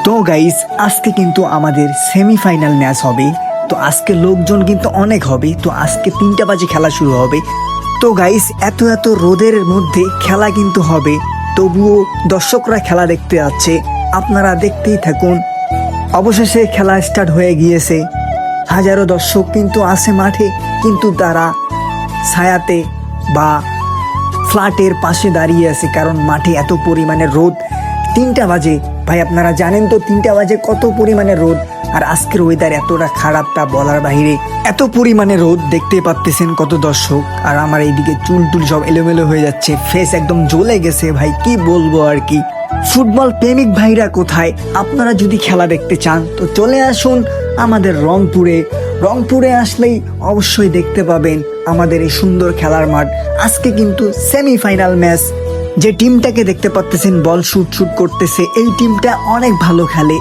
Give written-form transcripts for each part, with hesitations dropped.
তো গাইস আজকে কিন্তু আমাদের সেমিফাইনাল ম্যাচ হবে। তো আজকে লোকজন কিন্তু অনেক হবে। তো আজকে 3টা বাজে খেলা শুরু হবে। তো গাইস এত এত রোদের মধ্যে খেলা কিন্তু হবে, তবুও দর্শকরা খেলা দেখতে যাচ্ছে। আপনারা দেখতেই থাকুন। অবশেষে খেলা স্টার্ট হয়ে গিয়েছে। হাজারো দর্শক কিন্তু আছে মাঠে, কিন্তু তারা ছায়াতে বা ফ্ল্যাটের পাশে দাঁড়িয়ে আছে, কারণ মাঠে এত পরিমাণে রোদ। 3টা বাজে ভাই, আপনারা জানেন তো 3টা বাজে কত পরিমাণে রোদ। আর আজকের ওয়েদার এতটা খারাপ তা বলার বাহিরে। এত পরিমাণে রোদ দেখতে পাচ্তেছেন কত দর্শক। আর আমার এইদিকে চুল টুল সব এলোমেলো হয়ে যাচ্ছে, ফেস একদম জ্বলে গেছে ভাই, কি বলবো আর কি। ফুটবল প্রেমিক ভাইরা কোথায়? আপনারা যদি খেলা দেখতে চান তো চলে আসুন আমাদের রংপুরে আসলেই অবশ্যই দেখতে পাবেন আমাদের এই সুন্দর খেলার মাঠ। আজকে কিন্তু সেমিফাইনাল ম্যাচ। যে টিমটাকে দেখতে পাচ্তেছেন বল শুট করতেছে, এই টিমটা অনেক ভালো খেলে।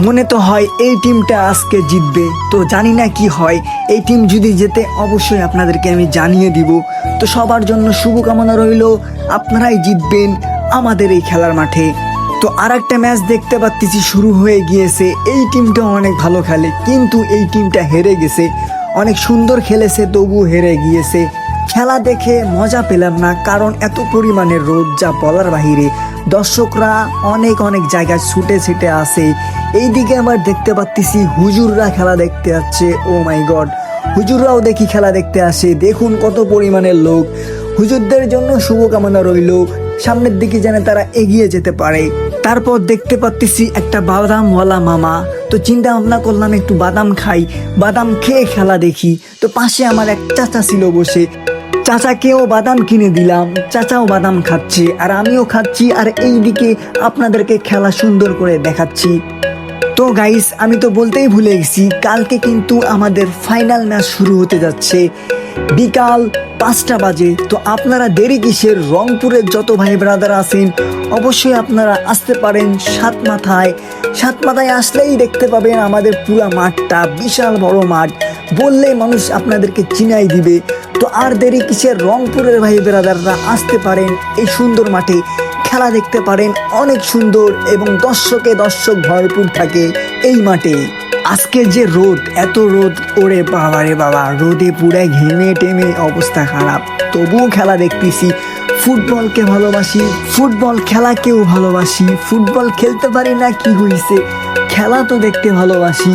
মনে তো হয় এই টিমটা আজকে জিতবে, তো জানি না কি হয়। এই টিম যদি জেতে অবশ্যই আপনাদেরকে আমি জানিয়ে দিব। তো সবার জন্য শুভকামনা রইল, আপনারাই জিতবেন আমাদের এই খেলার মাঠে। তো আর একটা ম্যাচ দেখতে পাচ্ছি শুরু হয়ে গিয়েছে। এই টিমটা অনেক ভালো খেলে, কিন্তু এই টিমটা হেরে গেছে। অনেক সুন্দর খেলেছে, তবু হেরে গিয়েছে। খেলা দেখে মজা পেলাম না, কারণ এত পরিমাণে রোদ যা বলার বাহিরে। দর্শকরা অনেক জায়গায় ছুটে আসে। এইদিকে আবার দেখতে পাচ্ছি হুজুররা খেলা দেখতে আসছে। ও মাই গড, হুজুররাও দেখি খেলা দেখতে আসে। দেখুন কত পরিমাণের লোক। হুজুরদের জন্য শুভকামনা রইল, সামনের দিকে যেন তারা এগিয়ে যেতে পারে। তারপর দেখতে পাচ্ছি একটা বাদামওয়ালা মামা। তো চিন্তা ভাবনা করলাম একটু বাদাম খাই, বাদাম খেয়ে খেলা দেখি। তো পাশে আমার এক চাচা ছিল বসে, চাচাকেও বাদাম কিনে দিলাম। চাচাও বাদাম খাচ্ছে আর আমিও খাচ্ছি, আর এইদিকে আপনাদেরকে খেলা সুন্দর করে দেখাচ্ছি। তো গাইস আমি তো বলতেই ভুলে গেছি, কালকে কিন্তু আমাদের ফাইনাল ম্যাচ শুরু হতে যাচ্ছে বিকাল 5টা বাজে। তো আপনারা দেরি কিসের? রংপুরের যত ভাই ব্রাদার আছেন অবশ্যই আপনারা আসতে পারেন সাতমাথায় আসলেই দেখতে পাবেন আমাদের পুরো মাঠটা, বিশাল বড় মাঠ। বললেই মানুষ আপনাদেরকে চিনাই দিবে। তো আর দেরি কিসের? রংপুরের ভাই ব্রাদাররা আসতে পারেন এই সুন্দর মাঠে, খেলা দেখতে পারেন। অনেক সুন্দর এবং দর্শক ভরপুর থাকে এই মাঠে। আজকে যে রোদ, এত রোদ, ওরে বাবা রে বাবা, রোদে পুরো ঘেমে টেমে অবস্থা খারাপ, তবুও খেলা দেখতেছি। ফুটবলকে ভালোবাসি, ফুটবল খেলাকেও ভালোবাসি। ফুটবল খেলতে পারি না কি হয়েছে, খেলা তো দেখতে ভালোবাসি।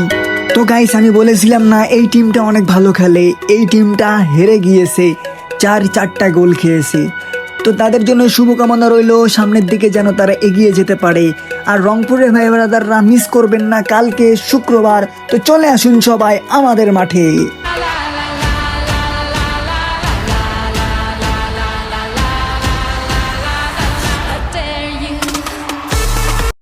তো গাইস আমি বলেছিলাম না এই টিমটা অনেক ভালো খেলে। এই টিমটা হেরে গিয়েছে, 4টা গোল খেয়েছে। তো তাদের জন্য শুভকামনা রইল, সামনের দিকে যেন তারা এগিয়ে যেতে পারে। আর রংপুরের ভাই ব্রাদাররা মিস করবেন না কালকে শুক্রবার। তো চলে আসুন সবাই আমাদের মাঠে।